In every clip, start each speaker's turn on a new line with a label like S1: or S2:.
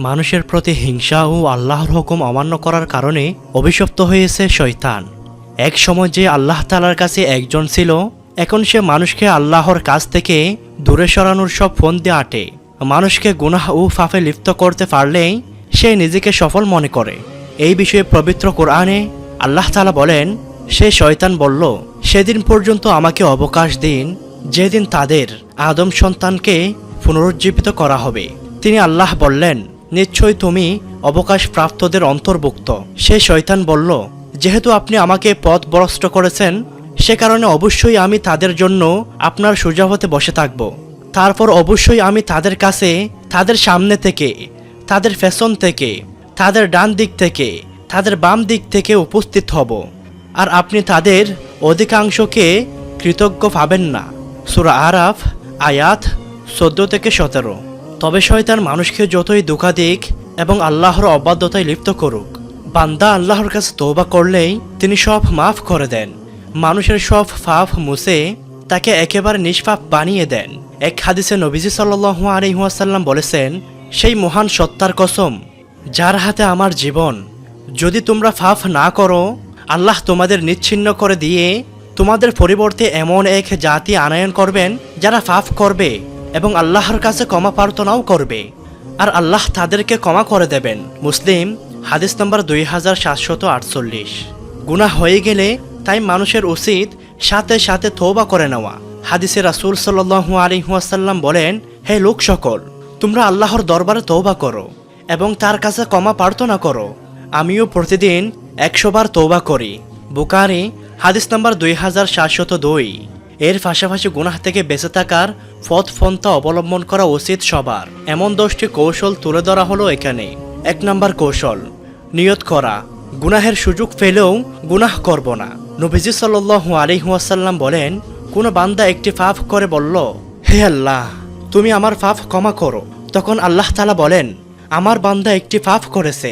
S1: মানুষের প্রতি হিংসা ও আল্লাহর হুকুম অমান্য করার কারণে অভিশপ্ত হয়েছে শয়তান। এক সময় যে আল্লাহ তাআলার কাছে একজন ছিল, এখন সে মানুষকে আল্লাহর কাছ থেকে দূরে সরানোর সব ফন্দি আঁটে। মানুষকে গুনাহ ও পাপে লিপ্ত করতে পারলেই সে নিজেকে সফল মনে করে। এই বিষয়ে পবিত্র কোরআনে আল্লাহ তাআলা বলেন, সে শয়তান বলল, সেদিন পর্যন্ত আমাকে অবকাশ দিন যেদিন তাদের আদম সন্তানকে পুনরুজ্জীবিত করা হবে। তিনি আল্লাহ বললেন, নিশ্চয়ই তুমি অবকাশ প্রাপ্তদের অন্তর্ভুক্ত। সে শয়তান বলল, যেহেতু আপনি আমাকে পথভ্রষ্ট করেছেন, সে কারণে অবশ্যই আমি তাদের জন্য আপনার সোজা হতে বসে থাকব। তারপর অবশ্যই আমি তাদের কাছে, তাদের সামনে থেকে, তাদের পেছন থেকে, তাদের ডান দিক থেকে, তাদের বাম দিক থেকে উপস্থিত হব, আর আপনি তাদের অধিকাংশকে কৃতজ্ঞ পাবেন না। সূরা আরাফ আয়াত 14-17। তবে শয়তান মানুষকে যতই ধোঁকা দিক এবং আল্লাহর অবাধ্যতায় লিপ্ত করুক, বান্দা আল্লাহর কাছে তওবা করলেই তিনি সব মাফ করে দেন। মানুষের সব পাপ মুছে তাকে একেবারে নিষ্পাপ বানিয়ে দেন। এক হাদিসে নবীজি সাল্লাল্লাহু আলাইহি ওয়াসাল্লাম বলেছেন, সেই মহান সত্তার কসম যার হাতে আমার জীবন, যদি তোমরা পাপ না করো, আল্লাহ তোমাদের নিচ্ছিন্ন করে দিয়ে তোমাদের পরিবর্তে এমন এক জাতি আনয়ন করবেন যারা পাপ করবে এবং আল্লাহর কাছে ক্ষমা প্রার্থনাও করবে, আর আল্লাহ তাদেরকে ক্ষমা করে দেবেন। মুসলিম হাদিস নম্বর 2748। গুনাহ হয়ে গেলে তাই মানুষের উচিত সাথে সাথে তওবা করে নেওয়া। হাদিসে রাসূল সাল্লাল্লাহু আলাইহি ওয়াসাল্লাম বলেন, হে লোক সকল, তোমরা আল্লাহর দরবারে তওবা করো এবং তার কাছে ক্ষমা প্রার্থনা করো। আমিও প্রতিদিন 100 বার তওবা করি। বুখারী হাদিস নম্বর 2702। এর পাশাপাশি গুনাহ থেকে বেঁচে থাকার পথপন্থা অবলম্বন করা উচিত সবার। এমন 10টি কৌশল তুলে ধরা হলো এখানে। 1 নম্বর কৌশল, নিয়ত করা। গুনাহের সুযোগ পেলেও গুনাহ করব না। নবীজি সাল্লাল্লাহু আলাইহি ওয়াসাল্লাম বলেন, কোন বান্দা একটি পাপ করে বলল, হে আল্লাহ, তুমি আমার পাপ ক্ষমা করো, তখন আল্লাহ তাআলা বলেন, আমার বান্দা একটি পাপ করেছে,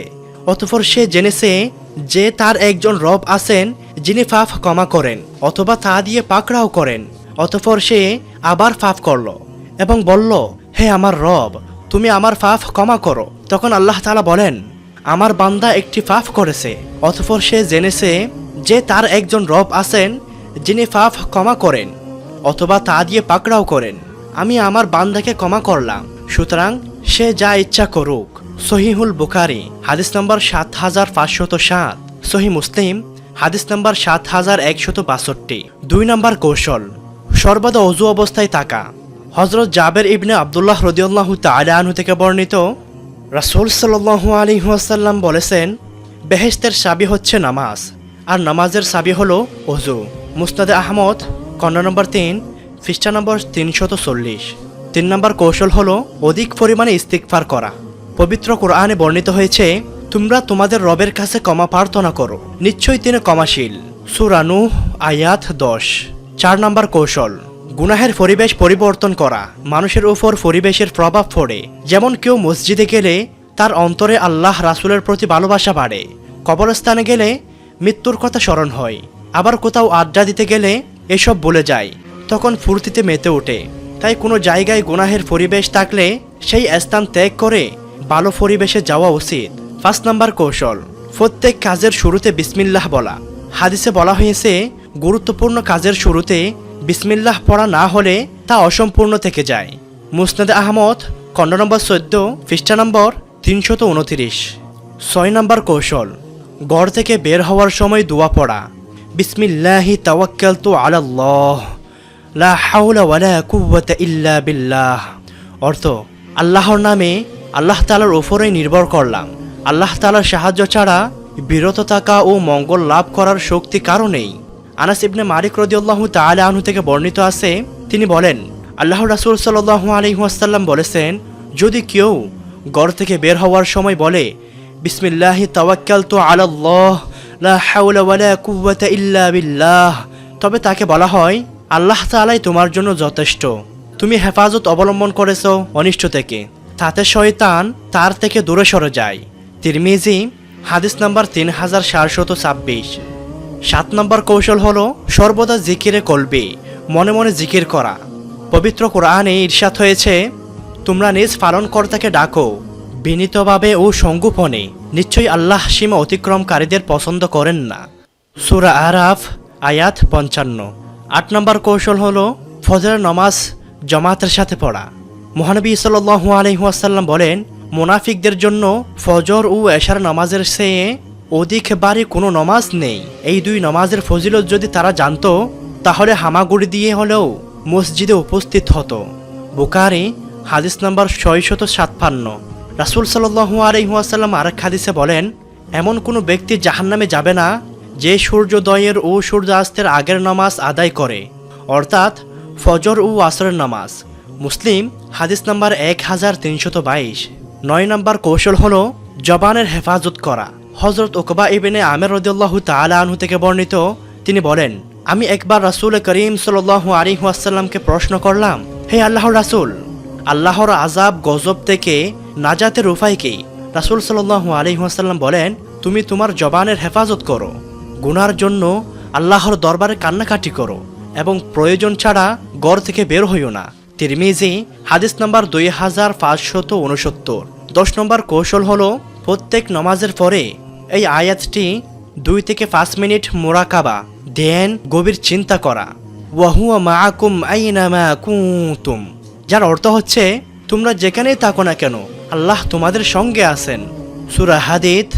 S1: অতঃপর সে জেনেছে যে তার একজন রব আছেন যিনি পাপ ক্ষমা করেন অথবা তা দিয়ে পাকড়াও করেন। অতঃপর সে আবার পাপ করল এবং বলল, হে আমার রব, তুমি আমার পাপ ক্ষমা করো, তখন আল্লাহ তাআলা বলেন, আমার বান্দা একটি পাপ করেছে, অতঃপর সে জেনেছে যে তার একজন রব আছেন যিনি পাপ ক্ষমা করেন অথবা তা দিয়ে পাকড়াও করেন। আমি আমার বান্দাকে ক্ষমা করলাম, সুতরাং সে যা ইচ্ছা করুক। সহিহুল বুখারী হাদিস নম্বর 7507। সহিহ মুসলিম হাদিস নম্বর 7162। 2 নম্বর কৌশল, সর্বদা ওযু অবস্থায় থাকা। হযরত জাবের ইবনে আব্দুল্লাহ রাদিয়াল্লাহু তাআলা আনহু থেকে বর্ণিত, রাসূল সাল্লাল্লাহু আলাইহি ওয়াসাল্লাম বলেছেন, বেহেশতের চাবি হচ্ছে নামাজ, আর নামাজের চাবি হলো ওযু। মুসনাদে আহমদ খণ্ড নম্বর 3 পৃষ্ঠা নম্বর 340। 3 নম্বর কৌশল হলো অধিক পরিমাণে ইস্তিগফার করা। পবিত্র কোরআনে বর্ণিত হয়েছে, তোমরা তোমাদের রবের কাছে ক্ষমা প্রার্থনা করো, নিশ্চয়ই তিনি ক্ষমাশীল। সূরা নূহ আয়াত 10। 4 নম্বর কৌশল, গুনাহের পরিবেশ পরিবর্তন করা। মানুষের উপর পরিবেশের প্রভাব পড়ে। যেমন কেউ মসজিদে গেলে তার অন্তরে আল্লাহ রাসূলের প্রতি ভালোবাসা বাড়ে, কবরস্থানে গেলে মৃত্যুর কথা স্মরণ হয়, আবার কোথাও আড্ডা দিতে গেলে এসব ভুলে যায়, তখন ফুর্তিতে মেতে ওঠে। তাই কোনো জায়গায় গুনাহের পরিবেশ থাকলে সেই স্থান ত্যাগ করে ভালো পরিবেশে যাওয়া উচিত। 5 নম্বর কৌশল, প্রত্যেক কাজের শুরুতে বিসমিল্লাহ বলা। হাদিসে বলা হয়েছে, গুরুত্বপূর্ণ কাজের শুরুতে বিসমিল্লাহ পড়া না হলে তা অসম্পূর্ণ থেকে যায়। মুসনাদে আহমদ খণ্ড নম্বর 14 পৃষ্ঠা নম্বর 329। 6 নম্বর কৌশল, ঘর থেকে বের হওয়ার সময় দোয়া পড়া। বিসমিল্লাহি তাওয়াক্কালতু আলাল্লাহ, লা হাওলা ওয়ালা কুওয়াতা ইল্লা বিল্লাহ। অর্থ, আল্লাহর নামে আল্লাহ তাআলার উপরেই নির্ভর করলাম। আল্লাহ তাআলার সাহায্য ছাড়া বিরত থাকা ও মঙ্গল লাভ করার শক্তি কারো নেই। আনাস ইবনে মালিক রাদিয়াল্লাহু তাআলা আনহু থেকে বর্ণিত আছে, তিনি বলেন, আল্লাহর রাসূল সাল্লাল্লাহু আলাইহি ওয়াসাল্লাম বলেছেন, যদি কেউ ঘর থেকে বের হওয়ার সময় বলে, বিসমিল্লাহি তাওয়াক্কালতু আলাল্লাহ, লা হাওলা ওয়ালা কুওয়াতা ইল্লা বিল্লাহ, তবে তাকে বলা হয়, আল্লাহ তাআলাই তোমার জন্য যথেষ্ট, তুমি হেফাজত অবলম্বন করেছো অনিষ্ট থেকে, তাতে শয়তান তার থেকে দূরে সরে যায়। তিরমিজি হাদিস নাম্বার 3726। 7 নম্বর কৌশল হলো সর্বদা জিকিরে কলবি, মনে মনে জিকির করা। পবিত্র কোরআনে ইরশাদ হয়েছে, তোমরা নিজ পালনকর্তাকে ডাকো, বিনীতভাবে ও সংগোপনে, নিশ্চয়ই আল্লাহ সীমা অতিক্রমকারীদের পছন্দ করেন না। সূরা আরাফ আয়াত 55। ৮ নম্বর কৌশল হলো ফজরের নামাজ জামাতের সাথে পড়া। মহানবী সাল্লাল্লাহু আলাইহি ওয়াসাল্লাম বলেন, মুনাফিকদের জন্য ফজর ও এশার নামাজের চেয়ে অধিক বারে কোনো নামাজ নেই। এই দুই নামাজের ফজিলত যদি তারা জানতো তাহলে হামাগুড়ি দিয়ে হলেও মসজিদে উপস্থিত হতো। বুখারী হাদিস নম্বর 657। রাসূল সাল্লাল্লাহু আলাইহি ওয়াসাল্লাম আরেক হাদিসে বলেন, এমন কোনো ব্যক্তি জাহান্নামে যাবে না যে সূর্যোদয়ের ও সূর্যাস্তের আগের নামাজ আদায় করে, অর্থাৎ ফজর ও আসরের নামাজ। মুসলিম হাদিস নম্বর 1322। ৯ নম্বর কৌশল হলো জবানের হেফাজত করা। হযরত উকবা ইবনে আমির রাদিয়াল্লাহু তাআলা আনহু থেকে বর্ণিত, তিনি বলেন, আমি একবার রাসূল করিম সাল্লাল্লাহু আলাইহি ওয়াসাল্লামকে প্রশ্ন করলাম, হে আল্লাহর রাসূল, আল্লাহর আযাব গজব থেকে নাজাতের উপায় কি? রাসূল সাল্লাল্লাহু আলাইহি ওয়াসাল্লাম বলেন, তুমি তোমার জবানের হেফাজত করো, গুনার জন্য আল্লাহর দরবারে কান্নাকাটি করো এবং প্রয়োজন ছাড়া ঘর থেকে বের হইও না। তিরমিজি হাদিস নাম্বার 2569। ১০ নম্বর কৌশল হলো প্রত্যেক নামাজের পরে এই আয়াতটি 2 থেকে 5 মিনিট মুরাকাবা, ধ্যান, গভীর চিন্তা করা। ওয়াহুয়া মাআকুম আইনামা কুনতুম, যার অর্থ হচ্ছে তোমরা যেখানেই থাকো না কেন আল্লাহ তোমাদের সঙ্গে আছেন। সূরা হাদীদ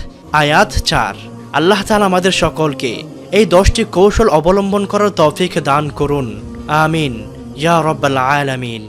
S1: আয়াত 4। আল্লাহ তাআলা আমাদের সকলকে এই 10টি কৌশল অবলম্বন করার তৌফিক দান করুন। আমিন ইয়া রাব্বাল আলামিন।